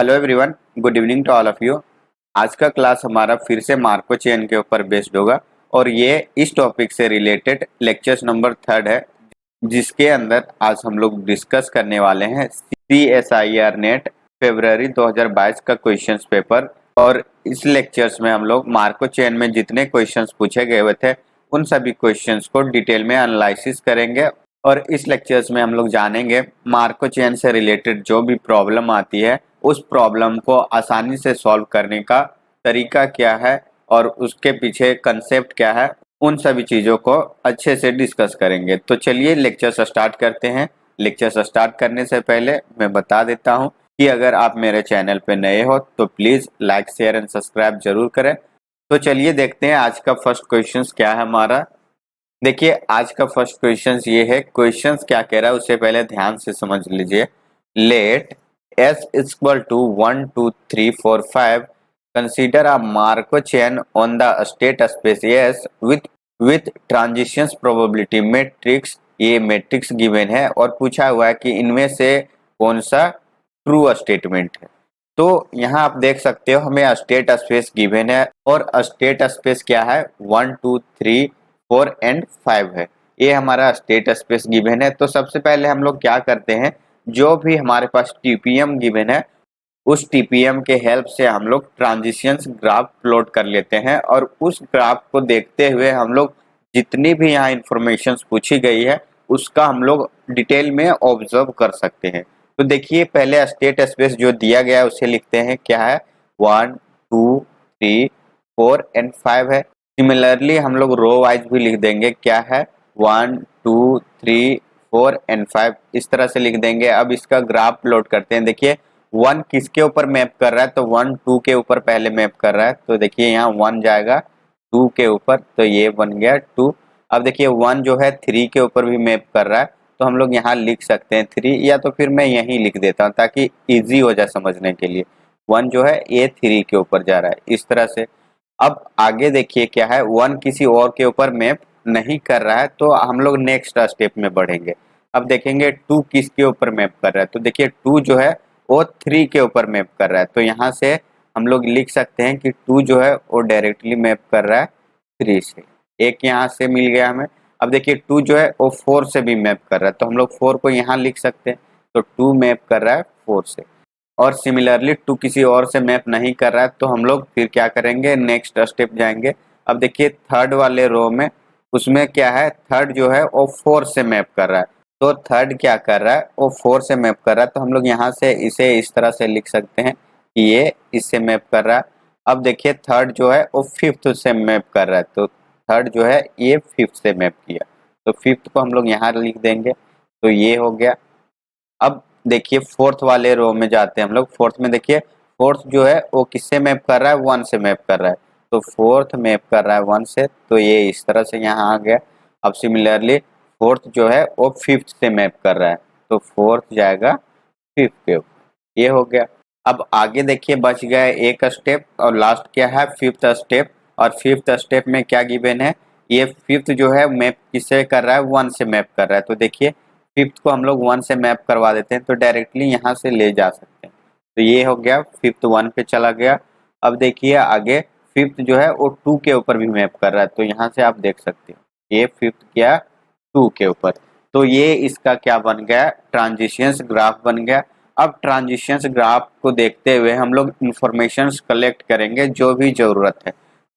Hello everyone, good evening to all of you. आज का class हमारा फिर से मार्को चेन के ऊपर बेस्ड होगा और ये इस टॉपिक से रिलेटेड लेक्चर्स नंबर 3 है, जिसके अंदर आज हम लोग डिस्कस करने वाले हैं CSIR नेट फरवरी 2022 का क्वेश्चंस पेपर। और इस लेक्चर्स में हम लोग मार्को चेन में जितने क्वेश्चंस पूछे गए हुए थे उन सभी क्वेश्चंस को डिटेल में एनालिसिस करेंगे। और इस लेक्चर्स में हम लोग जानेंगे मार्को चेन से रिलेटेड जो भी प्रॉब्लम आती है उस प्रॉब्लम को आसानी से सॉल्व करने का तरीका क्या है और उसके पीछे कंसेप्ट क्या है, उन सभी चीज़ों को अच्छे से डिस्कस करेंगे। तो चलिए लेक्चर स्टार्ट करते हैं। लेक्चर स्टार्ट करने से पहले मैं बता देता हूं कि अगर आप मेरे चैनल पे नए हो तो please like share and subscribe जरूर करें। तो चलिए देखते हैं आज का फर्स्ट क्वेश्चन क्या है हमारा। देखिए आज का फर्स्ट क्वेश्चन ये है। क्वेश्चन क्या कह रहा है उससे पहले ध्यान से समझ लीजिए। Let S is equal to 1 2 3 4 5 consider a Markov chain on the state space S with transitions probability matrix। ये मैट्रिक्स गिवन है और पूछा हुआ है कि इनमें से कौन सा ट्रू स्टेटमेंट है। तो यहाँ आप देख सकते हो हमें स्टेट स्पेस गिवन है और स्टेट स्पेस क्या है 1 2 3 4 एंड 5 है। ये हमारा स्टेट स्पेस गिवन है। तो सबसे पहले हम लोग क्या करते हैं, जो भी हमारे पास टीपीएम गिवन है उस टीपीएम के हेल्प से हम लोग ट्रांजिशंस ग्राफ प्लॉट कर लेते हैं और उस ग्राफ को देखते हुए हम लोग जितनी भी यहाँ इंफॉर्मेशन पूछी गई है उसका हम लोग डिटेल में ऑब्जर्व कर सकते हैं। तो देखिए पहले स्टेट स्पेस जो दिया गया है उसे लिखते हैं, क्या है 1 2 3 4 एंड 5 है। सिमिलरली हम लोग रो वाइज भी लिख देंगे, क्या है 1 2 3 4 एंड 5 इस तरह से लिख देंगे। अब इसका ग्राफ प्लॉट करते हैं। देखिए 1 किसके ऊपर मैप कर रहा है, तो 1 2 के ऊपर पहले मैप कर रहा है। तो देखिए यहाँ 1 जाएगा 2 के ऊपर, तो ये बन गया 2। अब देखिए 1 जो है 3 के ऊपर भी मैप कर रहा है, तो हम लोग यहाँ लिख सकते हैं 3, या तो फिर मैं यहीं लिख देता हूँ ताकि इजी हो जाए समझने के लिए। 1 जो है ये 3 के ऊपर जा रहा है इस तरह से। अब आगे देखिए क्या है 1 किसी और के ऊपर मैप नहीं कर रहा है, तो हम लोग नेक्स्ट स्टेप में बढ़ेंगे। अब देखेंगे 2 किसके ऊपर मैप कर रहा है, तो देखिए 2 जो है वो 3 के ऊपर मैप कर रहा है। तो यहाँ से हम लोग लिख सकते हैं कि 2 जो है वो डायरेक्टली मैप कर रहा है 3 से। एक यहाँ से मिल गया हमें। अब देखिए 2 जो है वो 4 से भी मैप कर रहा है, तो हम लोग 4 को यहाँ लिख सकते हैं। तो 2 मैप कर रहा है 4 से। और सिमिलरली 2 किसी और से मैप नहीं कर रहा है, तो हम लोग फिर क्या करेंगे, नेक्स्ट स्टेप जाएंगे। अब देखिए थर्ड वाले रो में उसमें क्या है, थर्ड जो है वो 4 से मैप कर रहा है। तो थर्ड क्या कर रहा है, वो 4 से मैप कर रहा है, तो हम लोग यहाँ से इसे इस तरह से लिख सकते हैं कि ये इससे मैप कर रहा है। अब देखिए थर्ड जो है वो 5th से मैप कर रहा है, तो थर्ड जो है ये 5th से मैप किया, तो 5th को हम लोग यहाँ लिख देंगे। तो ये हो गया। अब देखिए फोर्थ वाले रो में जाते हैं हम लोग। फोर्थ में देखिए फोर्थ जो है वो किससे मैप कर रहा है, 1 से मैप कर रहा है। तो फोर्थ मैप कर रहा है 1 से, तो ये इस तरह से यहाँ आ गया। अब सिमिलरली फोर्थ जो है वो 5th से मैप कर रहा है, तो फोर्थ जाएगा 5th के ऊपर, ये हो गया। अब आगे देखिए बच गया एक स्टेप और लास्ट क्या है 5th स्टेप। और 5th स्टेप में क्या गिवन है, ये 5th जो है मैप किससे कर रहा है, 1 से मैप कर रहा है। तो देखिए 5th को हम लोग 1 से मैप करवा देते हैं, तो डायरेक्टली यहाँ से ले जा सकते हैं। तो ये हो गया 5th 1 पे चला गया। अब देखिए आगे 5th जो है वो 2 के ऊपर भी मैप कर रहा है, तो यहाँ से आप देख सकते हो ये 5th क्या 2 के ऊपर। तो ये इसका क्या बन गया, ट्रांजिशंस ग्राफ बन गया। अब ट्रांजिशंस ग्राफ को देखते हुए हम लोग इंफॉर्मेशन कलेक्ट करेंगे जो भी जरूरत है।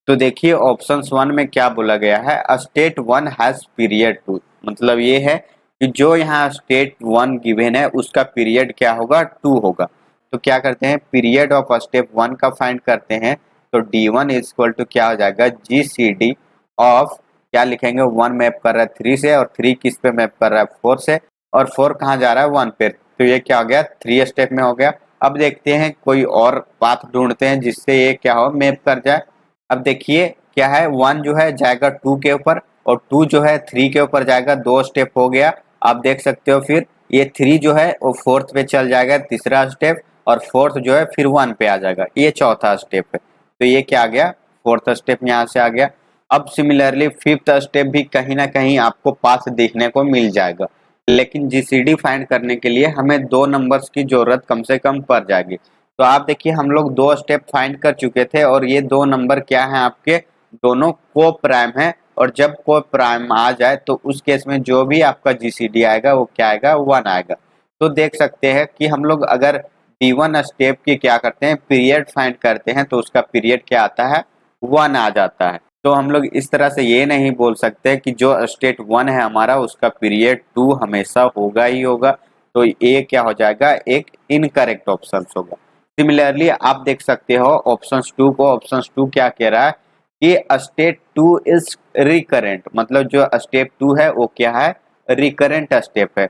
तो देखिए ऑप्शन 1 में क्या बोला गया है, स्टेट 1 हैज पीरियड 2, मतलब ये है कि जो यहाँ स्टेट 1 गिवन है उसका पीरियड क्या होगा, 2 होगा। तो क्या करते हैं, पीरियड ऑफ स्टेप 1 का फाइंड करते हैं। तो D1 इज इक्वल टू क्या हो जाएगा, GCD ऑफ क्या लिखेंगे, 1 मैप कर रहा है 3 से और 3 किस पे मैप कर रहा है 4 से, और 4 कहाँ जा रहा है 1 पे। तो ये क्या हो गया 3 स्टेप में हो गया। अब देखते हैं कोई और पाथ ढूंढते हैं जिससे ये क्या हो मैप कर जाए। अब देखिए क्या है 1 जो है जाएगा 2 के ऊपर और 2 जो है 3 के ऊपर जाएगा, 2 स्टेप हो गया। आप देख सकते हो फिर ये 3 जो है वो 4th पे चल जाएगा, तीसरा स्टेप, और 4th जो है फिर 1 पे आ जाएगा, ये चौथा स्टेप है। तो ये क्या आ गया 4th स्टेप यहाँ से आ गया। अब सिमिलरली 5th स्टेप भी कहीं ना कहीं आपको पाथ देखने को मिल जाएगा, लेकिन GCD फाइंड करने के लिए हमें 2 नंबर्स की जरूरत कम से कम पड़ जाएगी। तो आप देखिए हम लोग 2 स्टेप फाइंड कर चुके थे और ये 2 नंबर क्या है आपके, दोनों को प्राइम है। और जब को प्राइम आ जाए तो उस केस में जो भी आपका जीसीडी आएगा वो क्या आएगा, 1 आएगा। तो देख सकते हैं कि हम लोग अगर D1 स्टेप की क्या करते हैं, पीरियड फाइंड करते हैं तो उसका पीरियड क्या आता है, 1 आ जाता है। तो हम लोग इस तरह से ये नहीं बोल सकते कि जो स्टेट 1 है हमारा उसका पीरियड 2 हमेशा होगा ही होगा। तो ये क्या हो जाएगा, एक इनकरेक्ट ऑप्शन होगा। सिमिलरली आप देख सकते हो ऑप्शन 2 क्या कह रहा है कि स्टेट 2 इज रिकरेंट, मतलब जो स्टेप 2 है वो क्या है, रिकरेंट स्टेप है।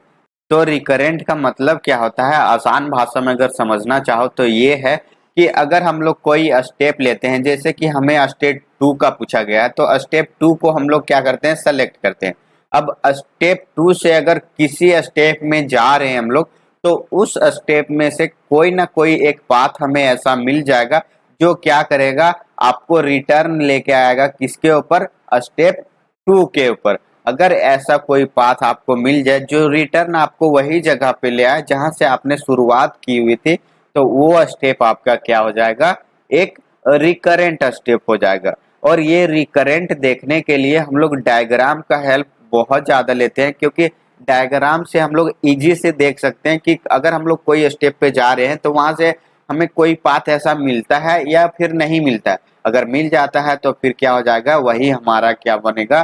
तो रिकरेंट का मतलब क्या होता है, आसान भाषा में अगर समझना चाहो तो ये है कि अगर हम लोग कोई स्टेप लेते हैं, जैसे कि हमें स्टेप 2 का पूछा गया है, तो स्टेप 2 को हम लोग क्या करते हैं, सेलेक्ट करते हैं। अब स्टेप 2 से अगर किसी स्टेप में जा रहे हैं हम लोग, तो उस स्टेप में से कोई ना कोई एक पाथ हमें ऐसा मिल जाएगा जो क्या करेगा, आपको रिटर्न लेके आएगा किसके ऊपर, स्टेप 2 के ऊपर। अगर ऐसा कोई पाथ आपको मिल जाए जो रिटर्न आपको वही जगह पे ले आए जहां से आपने शुरुआत की हुई थी, तो वो स्टेप आपका क्या हो जाएगा, एक रिकरेंट स्टेप हो जाएगा। और ये रिकरेंट देखने के लिए हम लोग डायग्राम का हेल्प बहुत ज़्यादा लेते हैं, क्योंकि डायग्राम से हम लोग इजी से देख सकते हैं कि अगर हम लोग कोई स्टेप पे जा रहे हैं तो वहां से हमें कोई पाथ ऐसा मिलता है या फिर नहीं मिलता है। अगर मिल जाता है तो फिर क्या हो जाएगा, वही हमारा क्या बनेगा,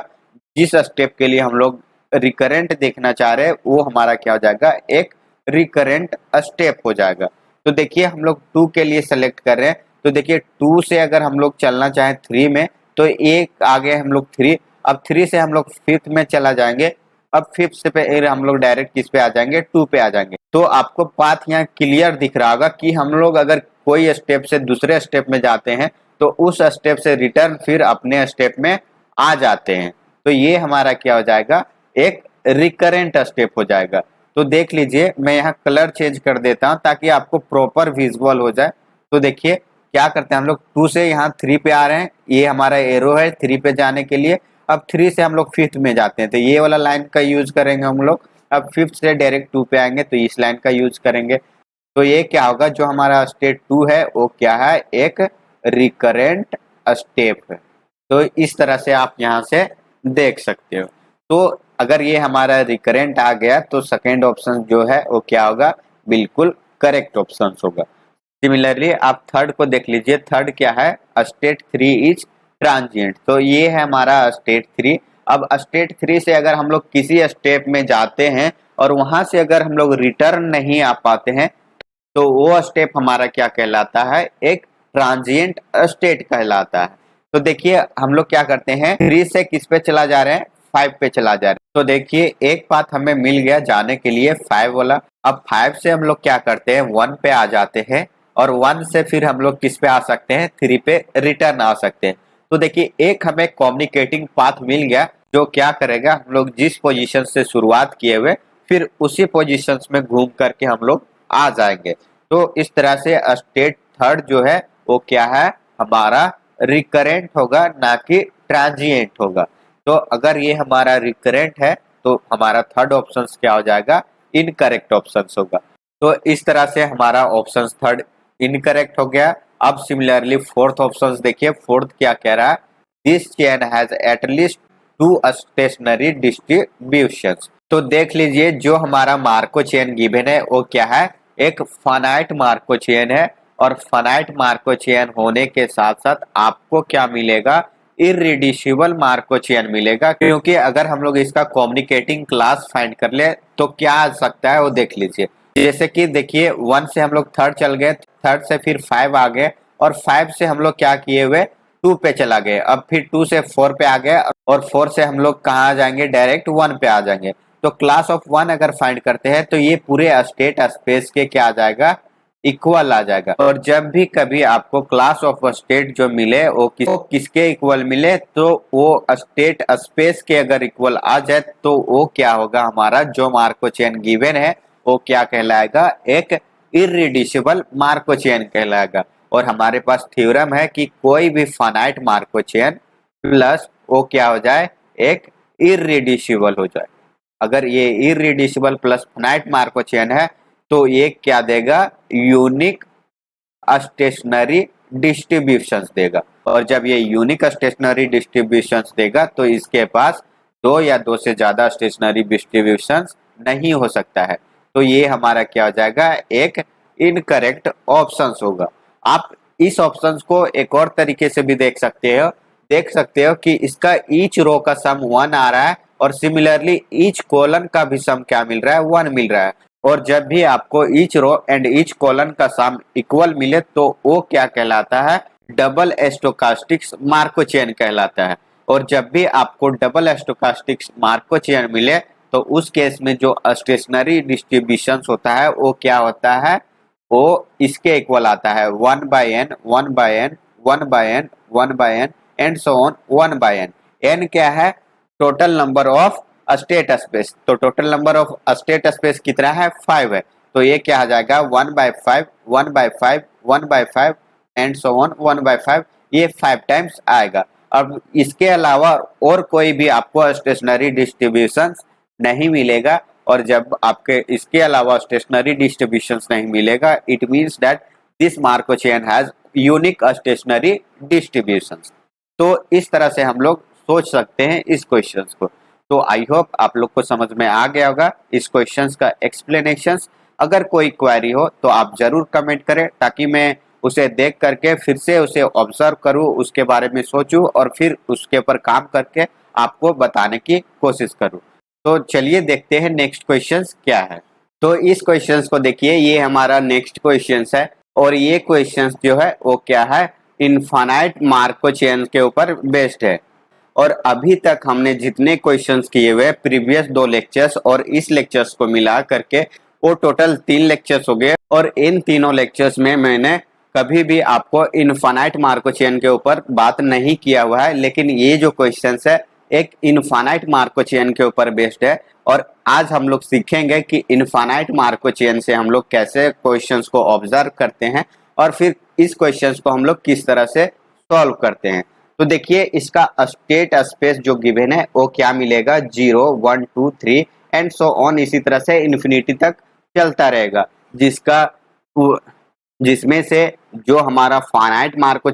जिस स्टेप के लिए हम लोग रिकरेंट देखना चाह रहे हैं वो हमारा क्या हो जाएगा, एक रिकरेंट स्टेप हो जाएगा। तो देखिए हम लोग 2 के लिए सेलेक्ट कर रहे हैं, तो देखिए 2 से अगर हम लोग चलना चाहें 3 में, तो एक आगे हम लोग 3, अब 3 से हम लोग 5th में चला जाएंगे। अब 5th से पे हम लोग डायरेक्ट किस पे आ जाएंगे, 2 पे आ जाएंगे। तो आपको पाथ यहाँ क्लियर दिख रहा होगा कि हम लोग अगर कोई स्टेप से दूसरे स्टेप में जाते हैं तो उस स्टेप से रिटर्न फिर अपने स्टेप में आ जाते हैं। तो ये हमारा क्या हो जाएगा, एक रिकरेंट स्टेप हो जाएगा। तो देख लीजिए मैं यहाँ कलर चेंज कर देता हूँ ताकि आपको प्रॉपर विजुअल हो जाए। तो देखिए क्या करते हैं हम लोग, 2 से यहाँ 3 पे आ रहे हैं, ये हमारा एरो है 3 पे जाने के लिए। अब 3 से हम लोग 5th में जाते हैं तो ये वाला लाइन का यूज करेंगे हम लोग। अब 5th से डायरेक्ट 2 पे आएंगे तो इस लाइन का यूज करेंगे। तो ये क्या होगा, जो हमारा स्टेट 2 है वो क्या है, एक रिकरेंट स्टेप है। तो इस तरह से आप यहाँ से देख सकते हो। तो अगर ये हमारा रिकरेंट आ गया तो सेकेंड ऑप्शन जो है वो क्या होगा, बिल्कुल करेक्ट ऑप्शन होगा। सिमिलरली आप थर्ड को देख लीजिए, थर्ड क्या है, स्टेट 3 इज ट्रांजिएंट। तो ये है हमारा स्टेट 3। अब स्टेट 3 से अगर हम लोग किसी स्टेप में जाते हैं और वहां से अगर हम लोग रिटर्न नहीं आ पाते हैं तो वो स्टेप हमारा क्या कहलाता है, एक ट्रांजिएंट स्टेट कहलाता है। तो देखिए हम लोग क्या करते हैं, 3 से किस पे चला जा रहे हैं, 5 पे चला जा रहे हैं। तो देखिए एक पाथ हमें मिल गया जाने के लिए 5 वाला। अब 5 से हम लोग क्या करते हैं, 1 पे आ जाते हैं और 1 से फिर हम लोग किस पे आ सकते हैं, 3 पे रिटर्न आ सकते हैं। तो देखिए एक हमें कम्युनिकेटिंग पाथ मिल गया जो क्या करेगा, हम लोग जिस पोजीशन से शुरुआत किए हुए फिर उसी पोजीशंस में घूम करके हम लोग आ जाएंगे। तो इस तरह से स्टेट थर्ड जो है वो क्या है, हमारा रिकरेंट होगा ना कि ट्रांजिएंट होगा। तो अगर ये हमारा रिकरेंट है तो हमारा थर्ड ऑप्शन क्या हो जाएगा, इनकरेक्ट ऑप्शन होगा। तो इस तरह से हमारा ऑप्शन थर्ड इनकरेक्ट हो गया। अब सिमिलरली फोर्थ ऑप्शन देखिए, फोर्थ क्या कह रहा है, this chain has at least 2 stationary distributions. तो देख लीजिए जो हमारा मार्को चेन गिवन है वो क्या है, एक फाइनाइट मार्को चेन है। और फाइनाइट मार्को चेन होने के साथ साथ आपको क्या मिलेगा, इररिड्यूसिबल मार्को चेन मिलेगा। क्योंकि अगर हम लोग इसका कम्युनिकेटिंग क्लास फाइंड कर ले तो क्या आ सकता है वो देख लीजिए। जैसे कि देखिए 1 से हम लोग थर्ड चल गए, थर्ड से फिर 5 आ गए और 5 से हम लोग क्या किए हुए, 2 पे चला गए। अब फिर 2 से 4 पे आ गए और 4 से हम लोग कहाँ आ जाएंगे, डायरेक्ट 1 पे आ जाएंगे। तो क्लास ऑफ 1 अगर फाइंड करते हैं तो ये पूरे स्टेट स्पेस के क्या आ जाएगा, इक्वल आ जाएगा। और जब भी कभी आपको क्लास ऑफ स्टेट जो मिले वो किसके इक्वल मिले, तो वो स्टेट स्पेस के अगर इक्वल आ जाए तो वो क्या होगा, हमारा जो मार्को चेन गिवन है वो क्या कहलाएगा, एक इररिड्यूसिबल मार्को चेन कहलाएगा। और हमारे पास थ्योरम है कि कोई भी फाइनाइट मार्को चेन प्लस वो क्या हो जाए, एक इररिड्यूसिबल हो जाए। अगर ये irreducible plus finite Marco chain है तो ये क्या देगा, यूनिक स्टेशनरी डिस्ट्रीब्यूशंस देगा, और जब ये यूनिक स्टेशनरी डिस्ट्रीब्यूशंस देगा तो इसके पास दो या दो से ज्यादा स्टेशनरी डिस्ट्रीब्यूशंस नहीं हो सकता है। तो ये हमारा क्या हो जाएगा, एक इनकरेक्ट ऑप्शंस होगा। आप इस ऑप्शंस को एक और तरीके से भी देख सकते हो कि इसका ईच रो का सम 1 आ रहा है और सिमिलरली ईच कॉलम का भी सम क्या मिल रहा है, 1 मिल रहा है। और जब भी आपको each row and each column का सम इक्वल मिले तो वो क्या कहलाता है, डबल स्टोकास्टिक्स मार्को चेन कहलाता है। और जब भी आपको डबल स्टोकास्टिक्स मार्को चेन मिले तो उस केस में जो स्टेशनरी डिस्ट्रीब्यूशन होता है वो क्या होता है, वो इसके इक्वल आता है 1 by N 1 by N 1 by N 1 by N and so on 1 by N. N क्या है, total number of state space. तो total number of state space कितना है, 5 है। तो ये क्या आ जाएगा 1 by 5 1 by 5 1 by 5 and so on 1 by 5, ये 5 टाइम्स आएगा। अब इसके अलावा और कोई भी आपको स्टेशनरी डिस्ट्रीब्यूशन नहीं मिलेगा, और जब आपके इसके अलावा स्टेशनरी डिस्ट्रीब्यूशंस नहीं मिलेगा, it means that this Markov chain has unique stationary distributions. तो इस तरह से हम लोग सोच सकते हैं इस क्वेश्चंस को। तो आई होप आप लोग को समझ में आ गया होगा इस क्वेश्चंस का एक्सप्लेनेशंस। अगर कोई क्वेरी हो तो आप जरूर कमेंट करें, ताकि मैं उसे देख करके फिर से उसे ऑब्जर्व करूं, उसके बारे में सोचूं और फिर उसके ऊपर काम करके आपको बताने की कोशिश करूं। तो चलिए देखते हैं नेक्स्ट क्वेश्चंस क्या है। तो इस क्वेश्चंस को देखिए, ये हमारा नेक्स्ट क्वेश्चंस है, और ये क्वेश्चंस जो है वो क्या है, इनफाइनाइट मार्को चेन के ऊपर बेस्ड है। और अभी तक हमने जितने क्वेश्चंस किए हुए प्रीवियस 2 लेक्चर्स और इस लेक्चर्स को मिला करके वो टोटल 3 लेक्चर्स हो गए, और इन तीनों लेक्चर्स में मैंने कभी भी आपको इनफाइनाइट मार्को चेन के ऊपर बात नहीं किया हुआ है। लेकिन ये जो क्वेश्चंस है एक इनफाइनाइट मार्को चेन के ऊपर बेस्ड है, और आज हम लोग सीखेंगे कि इनफाइनाइट मार्को चेन से हम लोग कैसे क्वेश्चंस को ऑब्जर्व करते हैं और फिर इस क्वेश्चंस को हम लोग किस तरह से सॉल्व करते हैं। तो देखिए, इसका स्टेट स्पेस जो गिवन है वो क्या मिलेगा, 0 1 2 3 एंड सो ऑन, इसी तरह से इन्फिनिटी तक चलता रहेगा, जिसमें से जो हमारा फाइनाइट मार्को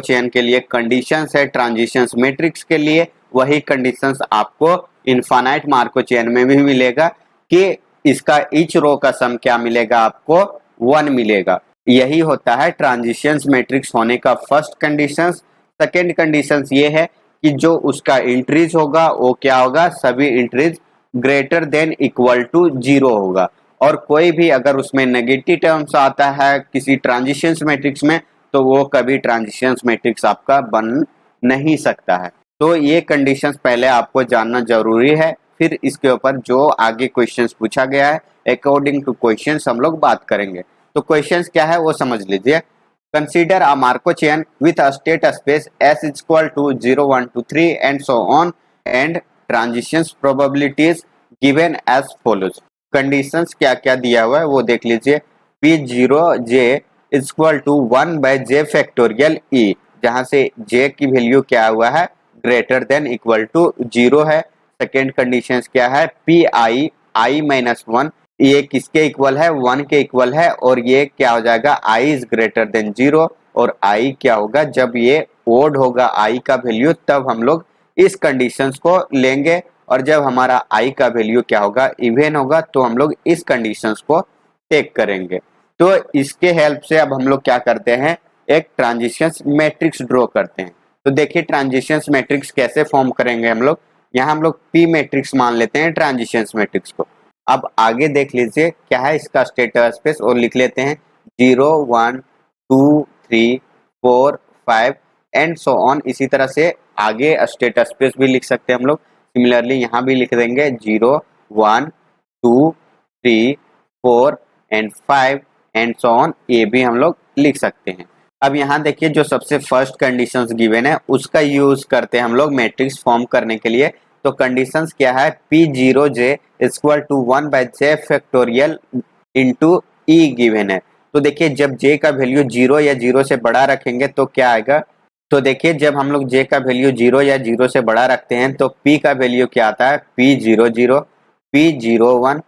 चेन के लिए कंडीशंस है ट्रांजिशंस मैट्रिक्स के लिए, वही कंडीशंस आपको इनफाइनाइट मार्को चेन में भी मिलेगा कि इसका ईच रो का सम क्या मिलेगा, आपको 1 मिलेगा। यही होता है ट्रांजिशंस मैट्रिक्स होने का फर्स्ट कंडीशन। सेकेंड कंडीशन ये है कि जो उसका इंट्रीज होगा वो क्या होगा, सभी entries greater than equal to 0 होगा, और कोई भी अगर उसमें नेगेटिव टर्म्स आता है किसी ट्रांजिशंस मैट्रिक्स में तो वो कभी ट्रांजिशंस मैट्रिक्स आपका बन नहीं सकता है। तो ये कंडीशंस पहले आपको जानना जरूरी है, फिर इसके ऊपर जो आगे क्वेश्चंस पूछा गया है अकॉर्डिंग टू क्वेश्चंस हम लोग बात करेंगे। तो क्वेश्चंस क्या है वो समझ लीजिए। Consider a Marco chain with a state space S is equal to 0 1 2 3 and so on and transitions probabilities given as follows। Conditions क्या क्या दिया हुआ है वो देख लीजिए। P0j is equal to 1 by j factorial e, जहां से j की वैल्यू क्या हुआ है, ग्रेटर देन इक्वल टू 0 है। सेकेंड कंडीशन क्या है, Pi i माइनस 1, ये किसके इक्वल है, 1 के इक्वल है, और ये क्या हो जाएगा, i इज ग्रेटर देन 0, और i क्या होगा, जब ये ओड होगा i का वैल्यू तब हम लोग इस कंडीशंस को लेंगे, और जब हमारा i का वैल्यू क्या होगा, इवन होगा, तो हम लोग इस कंडीशंस को टेक करेंगे। तो इसके हेल्प से अब हम लोग क्या करते हैं, एक ट्रांजिशंस मैट्रिक्स ड्रॉ करते हैं। तो देखिए ट्रांजिशंस मैट्रिक्स कैसे फॉर्म करेंगे हम लोग, यहाँ हम लोग P मैट्रिक्स मान लेते हैं ट्रांजिशंस मैट्रिक्स को। अब आगे देख लीजिए क्या है इसका स्टेट स्पेस, और लिख लेते हैं 0 1 2 3 4 5 एंड सो ऑन। इसी तरह से आगे स्टेट स्पेस भी लिख सकते हैं हम लोग। सिमिलरली यहाँ भी लिख देंगे 0 1 2 3 4 एंड 5 एंड सो ऑन, ये भी हम लोग लिख सकते हैं। अब यहाँ देखिए जो सबसे फर्स्ट कंडीशंस गिवन है उसका यूज करते हैं हम लोग मैट्रिक्स फॉर्म करने के लिए। तो कंडीशंस क्या है, P0j equal to 1 by j factorial into e given है। तो देखिए जब j का वैल्यू 0 या 0 से बड़ा रखेंगे तो क्या आएगा, तो देखिए जब हम लोग j का वैल्यू 0 या 0 से बड़ा रखते हैं तो p का वैल्यू क्या आता है, P00, P01,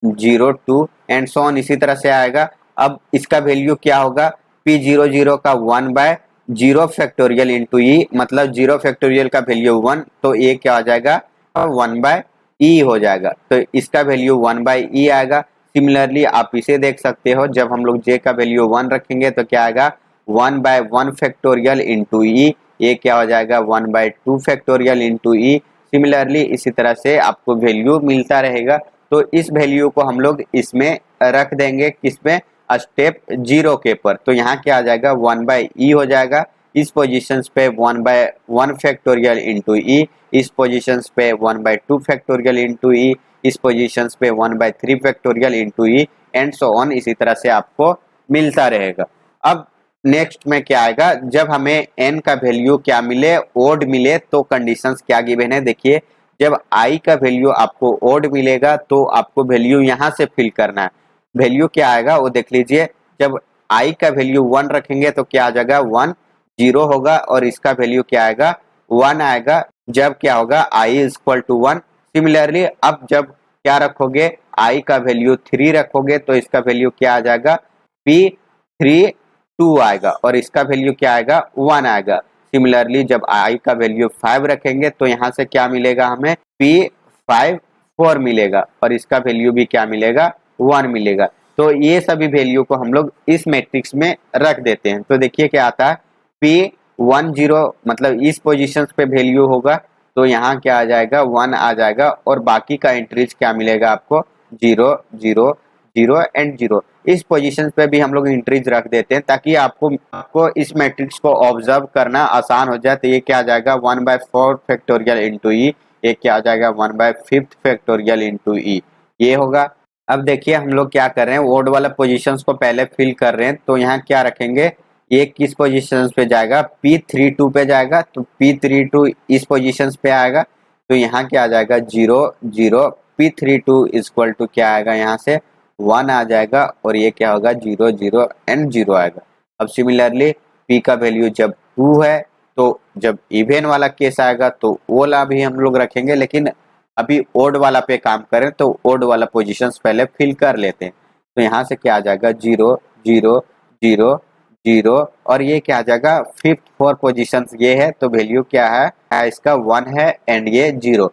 0 2 and so on इसी तरह से आएगा। अब इसका वैल्यू क्या होगा, P00 का 1/0 फैक्टोरियल इंटू ई, मतलब 0 फैक्टोरियल का वैल्यू 1, तो ये क्या हो जाएगा 1/e हो जाएगा, तो इसका वैल्यू 1/e आएगा। सिमिलरली आप इसे देख सकते हो, जब हम लोग j का वैल्यू 1 रखेंगे तो क्या आएगा 1/1 फैक्टोरियल इंटू ई, ये क्या हो जाएगा 1/2 फैक्टोरियल इंटू ई। सिमिलरली इसी तरह से आपको वैल्यू मिलता रहेगा, तो इस वैल्यू को हम लोग इसमें रख देंगे, किसमें, स्टेप 0 के पर, तो यहाँ क्या आ जाएगा 1/e हो जाएगा। इस पोजीशन पे 1/1 फैक्टोरियल इंटू ई, इस पोजीशन पे 1/2 फैक्टोरियल इंटू ई, इस पोजीशन पे 1/3 factorial into E and so on, इसी तरह से आपको मिलता रहेगा। अब नेक्स्ट में क्या आएगा, जब हमें n का वैल्यू क्या मिले, ओड मिले, तो कंडीशंस क्या गिवन है, देखिए जब i का वैल्यू आपको ओड मिलेगा तो आपको वैल्यू यहाँ से फिल करना है। वैल्यू क्या आएगा वो देख लीजिए, जब i का वैल्यू 1 रखेंगे तो क्या आ जाएगा 1 0 होगा, और इसका वैल्यू क्या आएगा 1 आएगा, जब क्या होगा i is equal to 1। Similarly अब जब क्या रखोगे, i का वैल्यू 3 रखोगे तो इसका वैल्यू क्या आ जाएगा P3 2 आएगा, और इसका वैल्यू क्या आएगा 1 आएगा। सिमिलरली जब i का वैल्यू 5 रखेंगे तो यहाँ से क्या मिलेगा हमें P5 4 मिलेगा, और इसका वैल्यू भी क्या मिलेगा 1 मिलेगा। तो ये सभी वैल्यू को हम लोग इस मैट्रिक्स में रख देते हैं, तो देखिए क्या आता है P10, मतलब इस पोजीशन पे वैल्यू होगा तो यहाँ क्या आ जाएगा 1 आ जाएगा, और बाकी का एंट्रीज क्या मिलेगा आपको 0 0 0 एंड 0। इस पोजीशन पे भी हम लोग एंट्रीज रख देते हैं ताकि आपको इस मैट्रिक्स को ऑब्जर्व करना आसान हो जाए। तो ये क्या आ जाएगा 1/4 फैक्टोरियल इंटू ई, ये क्या आ जाएगा 1/5 फैक्टोरियल इंटू ई, ये होगा। अब देखिए हम लोग क्या कर रहे हैं, ओड वाला पोजीशंस को पहले फिल कर रहे हैं, तो यहाँ क्या रखेंगे, ये किस पोजीशन पे जाएगा P32 पे जाएगा, तो P32 इस पोजीशन पे आएगा, तो यहाँ क्या आ जाएगा 0 0, P32 इक्वल टू क्या आएगा यहाँ से 1 आ जाएगा, और ये क्या होगा 0 0 एंड 0 आएगा। अब सिमिलरली P का वैल्यू जब 2 है, तो जब इवन वाला केस आएगा तो वो वाला भी हम लोग रखेंगे, लेकिन अभी ओड वाला पे काम करें तो ओड वाला पोजीशंस पहले फिल कर लेते हैं। तो यहाँ से क्या आ जाएगा 0 0 0 0, और ये क्या आ जाएगा 5th 4 पोजीशंस ये है, तो वैल्यू क्या है इसका 1 है एंड ये 0,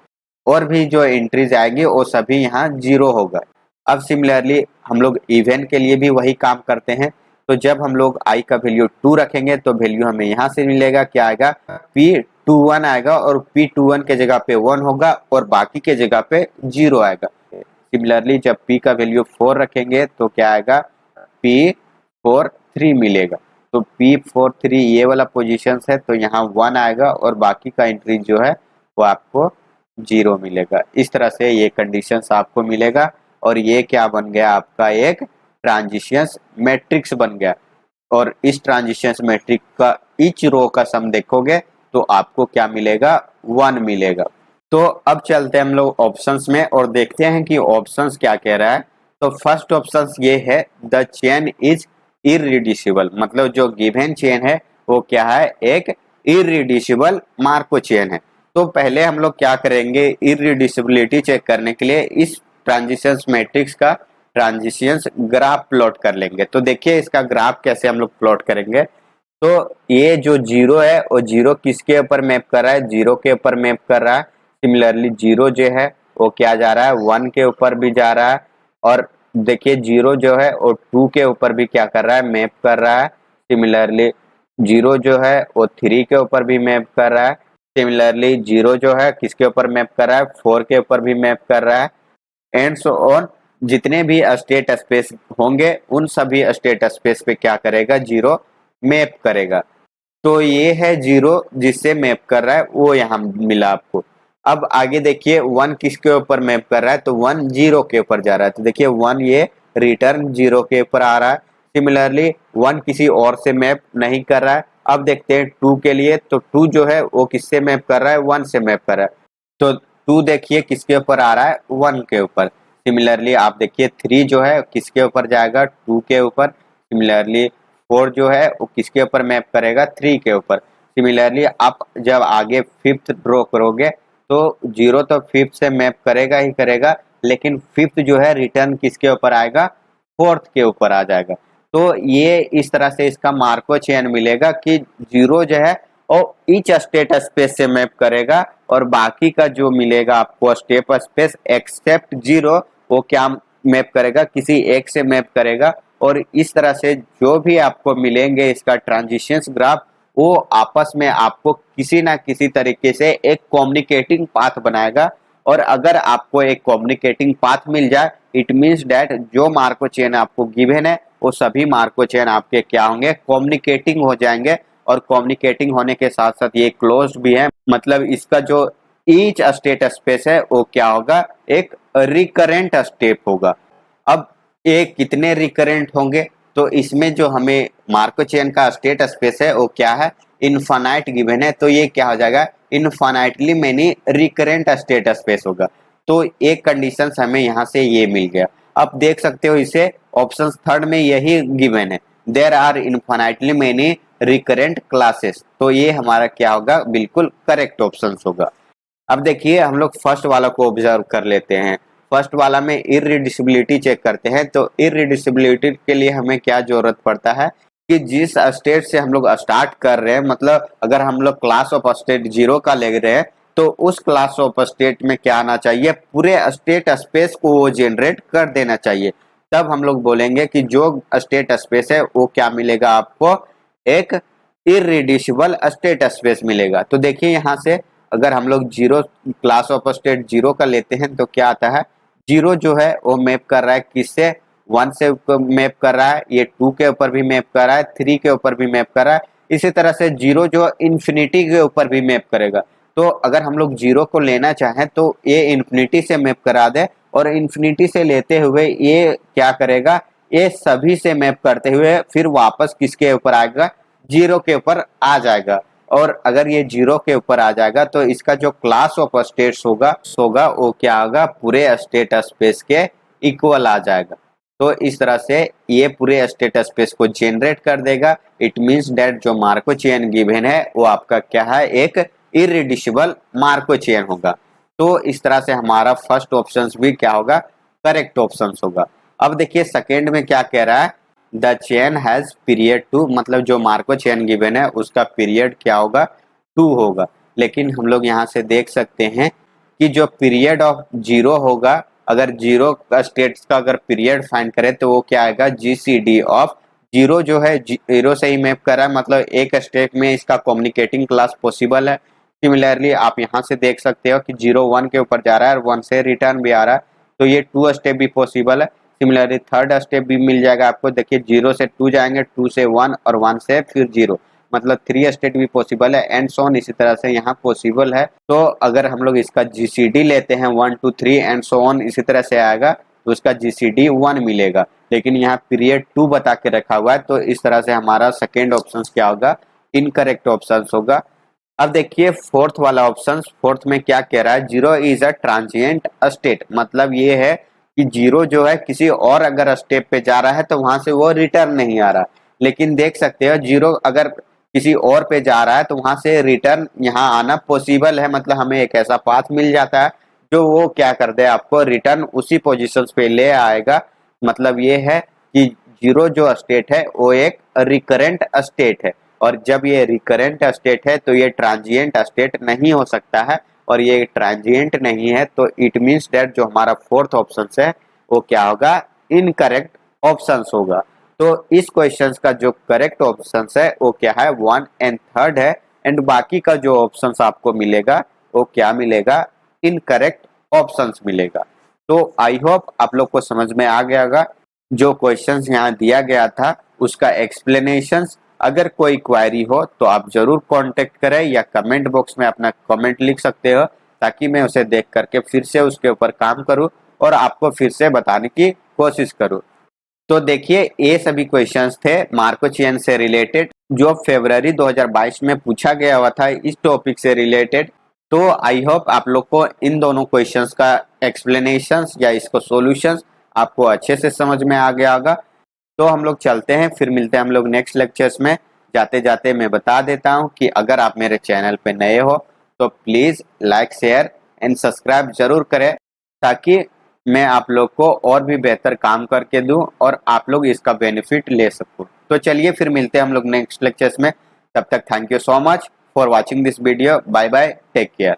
और भी जो एंट्रीज आएंगी वो सभी यहाँ 0 होगा। अब सिमिलरली हम लोग इवन के लिए भी वही काम करते हैं, तो जब हम लोग i का वैल्यू 2 रखेंगे तो वैल्यू हमें यहाँ से मिलेगा, क्या आएगा P21 आएगा, और P21 के जगह पे 1 होगा और बाकी के जगह पे 0 आएगा। सिमिलरली जब P का वैल्यू 4 रखेंगे तो क्या आएगा P43 मिलेगा, तो P43 ये वाला पोजीशन है, तो यहाँ 1 आएगा और बाकी का एंट्री जो है वो आपको 0 मिलेगा। इस तरह से ये कंडीशंस आपको मिलेगा, और ये क्या बन गया आपका एक ट्रांजिशंस मैट्रिक्स बन गया। और इस ट्रांजिशंस मैट्रिक्स का ईच रो का सम देखोगे तो आपको क्या मिलेगा 1 मिलेगा। तो अब चलते हैं हम लोग ऑप्शंस में और देखते हैं कि ऑप्शंस क्या कह रहा है। तो फर्स्ट ऑप्शंस ये है द चेन इज इररिड्यूसिबल, मतलब जो गिवन चेन है वो क्या है एक इररिड्यूसिबल मार्को चेन है। तो पहले हम लोग क्या करेंगे, इररिड्यूसिबिलिटी चेक करने के लिए इस ट्रांजिशंस मैट्रिक्स का ट्रांजिशंस ग्राफ प्लॉट कर लेंगे। तो देखिए इसका ग्राफ कैसे हम लोग प्लॉट करेंगे। तो ये जो 0 है वो 0 किसके ऊपर मैप कर रहा है, 0 के ऊपर मैप कर रहा है। सिमिलरली 0 जो है वो क्या जा रहा है 1 के ऊपर भी जा रहा है, और देखिए 0 जो है वो 2 के ऊपर भी क्या कर रहा है मैप कर रहा है। सिमिलरली 0 जो है वो 3 के ऊपर भी मैप कर रहा है। सिमिलरली 0 जो है किसके ऊपर मैप कर रहा है 4 के ऊपर भी मैप कर रहा है, एंड सो ऑन। जितने भी स्टेट स्पेस होंगे उन सभी स्टेट स्पेस पे क्या करेगा 0 मैप करेगा। तो ये है 0 जिससे मैप कर रहा है वो यहाँ मिला आपको। अब आगे देखिए 1 किसके ऊपर मैप कर रहा है, तो 1 0 के ऊपर जा रहा है, तो देखिए 1 ये रिटर्न 0 के ऊपर आ रहा है। सिमिलरली 1 किसी और से मैप नहीं कर रहा है। अब देखते हैं 2 के लिए, तो 2 जो है वो किससे मैप कर रहा है 1 से मैप कर रहा है, तो 2 देखिए किसके ऊपर आ रहा है 1 के ऊपर। सिमिलरली आप देखिए 3 जो है किसके ऊपर जाएगा 2 के ऊपर। सिमिलरली 4 जो है वो किसके ऊपर मैप करेगा 3 के ऊपर। सिमिलरली आप जब आगे 5th ड्रॉ करोगे तो 0 तो 5th से मैप करेगा ही करेगा, लेकिन फिफ्थ जो है रिटर्न किसके ऊपर आएगा, फोर्थ के ऊपर आ जाएगा। तो ये इस तरह से इसका मार्को चेन मिलेगा कि जीरो जो है और ईच स्टेट स्पेस से मैप करेगा और बाकी का जो मिलेगा आपको स्टेट स्पेस एक्सेप्ट जीरो वो क्या मैप करेगा, किसी एक से मैप करेगा। और इस तरह से जो भी आपको मिलेंगे इसका ट्रांजिशंस ग्राफ वो आपस में आपको किसी ना किसी तरीके से एक कम्युनिकेटिंग पाथ बनाएगा। और अगर आपको एक कम्युनिकेटिंग पाथ मिल जाए इट मीन्स दैट जो मार्को चेन आपको गिवन है वो सभी मार्को चेन आपके क्या होंगे, कम्युनिकेटिंग हो जाएंगे। और कम्युनिकेटिंग होने के साथ साथ ये क्लोज्ड भी है, मतलब इसका जो ईच स्टेट स्पेस है वो क्या होगा, एक रिकरेंट स्टेप होगा। अब ये कितने रिकरेंट होंगे, तो इसमें जो हमें मार्को चेन का स्टेट स्पेस है वो क्या है, इनफाइनाइट गिवन है। तो ये क्या हो जाएगा, infinitely many recurrent state space होगा। तो एक कंडीशन हमें यहाँ से ये मिल गया। अब देख सकते हो इसे ऑप्शन थर्ड में यही गिवन है, there are infinitely many recurrent classes. तो ये हमारा क्या होगा, बिल्कुल करेक्ट ऑप्शन होगा। अब देखिए हम लोग फर्स्ट वाला को ऑब्जर्व कर लेते हैं। फर्स्ट वाला में इररिड्यूसिबिलिटी चेक करते हैं। तो इररिड्यूसिबिलिटी के लिए हमें क्या जरूरत पड़ता है कि जिस स्टेट से हम लोग स्टार्ट कर रहे हैं, मतलब अगर हम लोग क्लास ऑफ स्टेट जीरो का ले रहे हैं तो उस क्लास ऑफ स्टेट में क्या आना चाहिए, पूरे स्टेट स्पेस को वो जनरेट कर देना चाहिए। तब हम लोग बोलेंगे कि जो स्टेट स्पेस है वो क्या मिलेगा आपको, एक इररिड्यूसिबल स्टेट स्पेस मिलेगा। तो देखिए यहाँ से अगर हम लोग zero class of state zero का लेते हैं तो क्या आता है, जीरो जो है वो मैप कर रहा है किससे, वन से मैप कर रहा है, ये टू के ऊपर भी मैप कर रहा है, थ्री के ऊपर भी मैप कर रहा है। इसी तरह से जीरो जो इन्फिनिटी के ऊपर भी मैप करेगा। तो अगर हम लोग जीरो को लेना चाहें तो ये इन्फिनिटी से मैप करा दे और इन्फिनिटी से लेते हुए ये क्या करेगा, ये सभी से मैप करते हुए फिर वापस किसके ऊपर आएगा, जीरो के ऊपर आ जाएगा। और अगर ये जीरो के ऊपर आ जाएगा तो इसका जो क्लास ऑफ स्टेट्स होगा वो क्या होगा, पूरे स्टेट स्पेस के इक्वल आ जाएगा। तो इस तरह से ये पूरे स्टेट स्पेस को जनरेट कर देगा। इट मींस दैट जो मार्को चेन गिवन है वो आपका क्या है, एक इररिड्यूसिबल मार्को चेन होगा। तो इस तरह से हमारा फर्स्ट ऑप्शन भी क्या होगा, करेक्ट ऑप्शन होगा। अब देखिए सेकेंड में क्या कह रहा है, the chain has period two, मतलब जो मार्को चेन गिवन है उसका पीरियड क्या होगा, टू होगा। लेकिन हम लोग यहाँ से देख सकते हैं कि जो पीरियड ऑफ जीरो होगा, अगर जीरो स्टेट्स का अगर पीरियड फाइंड करें तो वो क्या आएगा, जीसीडी ऑफ जीरो जो है जीरो से ही मैप कर रहा है, मतलब एक स्टेट में इसका कम्युनिकेटिंग क्लास पॉसिबल है। सिमिलरली आप यहाँ से देख सकते हो कि जीरो वन के ऊपर जा रहा है और वन से रिटर्न भी आ रहा है, तो ये टू स्टेप भी पॉसिबल है। सिमिलरली थर्ड स्टेप भी मिल जाएगा आपको, देखिए जीरो से टू जाएंगे, टू से वन और वन से फिर जीरो, मतलब थ्री स्टेट भी पॉसिबल है एंड सो ऑन। इसी तरह से यहाँ पॉसिबल है। तो अगर हम लोग इसका जीसीडी लेते हैं one two three and so on इसी तरह से आएगा तो उसका जीसीडी वन मिलेगा। लेकिन यहाँ पीरियड टू बता के रखा हुआ है, तो इस तरह से हमारा सेकेंड ऑप्शन क्या होगा, इनकरेक्ट ऑप्शन होगा। अब देखिए फोर्थ वाला ऑप्शन, फोर्थ में क्या कह रहा है, zero is a transient state, मतलब ये है कि जीरो जो है किसी और अगर स्टेप पे जा रहा है तो वहां से वो रिटर्न नहीं आ रहा। लेकिन देख सकते हो जीरो अगर किसी और पे जा रहा है तो वहां से रिटर्न यहाँ आना पॉसिबल है, मतलब हमें एक ऐसा पाथ मिल जाता है जो वो क्या कर दे, आपको रिटर्न उसी पोजीशन पे ले आएगा। मतलब ये है कि जीरो जो स्टेट है वो एक रिकरेंट स्टेट है, और जब ये रिकरेंट स्टेट है तो ये ट्रांजिएंट स्टेट नहीं हो सकता है, और ये ट्रांजिएंट नहीं है तो इट मीन्स दैट जो हमारा फोर्थ ऑप्शन है वो क्या होगा, इनकरेक्ट ऑप्शन होगा। तो इस क्वेश्चन का जो करेक्ट ऑप्शन है वो क्या है, वन एंड थर्ड है। एंड बाकी का जो ऑप्शन आपको मिलेगा वो क्या मिलेगा, इनकरेक्ट ऑप्शन मिलेगा। तो आई होप आप लोग को समझ में आ गया होगा जो क्वेश्चंस यहाँ दिया गया था उसका एक्सप्लेनेशन। अगर कोई क्वेरी हो तो आप जरूर कांटेक्ट करें या कमेंट बॉक्स में अपना कमेंट लिख सकते हो, ताकि मैं उसे देख करके फिर से उसके ऊपर काम करूं और आपको फिर से बताने की कोशिश करूं। तो देखिए ये सभी क्वेश्चंस थे मार्को चेन से रिलेटेड जो फरवरी 2022 में पूछा गया हुआ था इस टॉपिक से रिलेटेड। तो आई होप आप लोग को इन दोनों क्वेश्चंस का एक्सप्लेनेशंस या इसको सॉल्यूशंस आपको अच्छे से समझ में आ गया होगा। तो हम लोग चलते हैं, फिर मिलते हैं हम लोग नेक्स्ट लेक्चर्स में। जाते जाते मैं बता देता हूं कि अगर आप मेरे चैनल पे नए हो तो please like share and subscribe जरूर करें, ताकि मैं आप लोग को और भी बेहतर काम करके दूं और आप लोग इसका बेनिफिट ले सको। तो चलिए फिर मिलते हैं हम लोग नेक्स्ट लेक्चर्स में। तब तक thank you so much for watching this video. Bye bye, take care.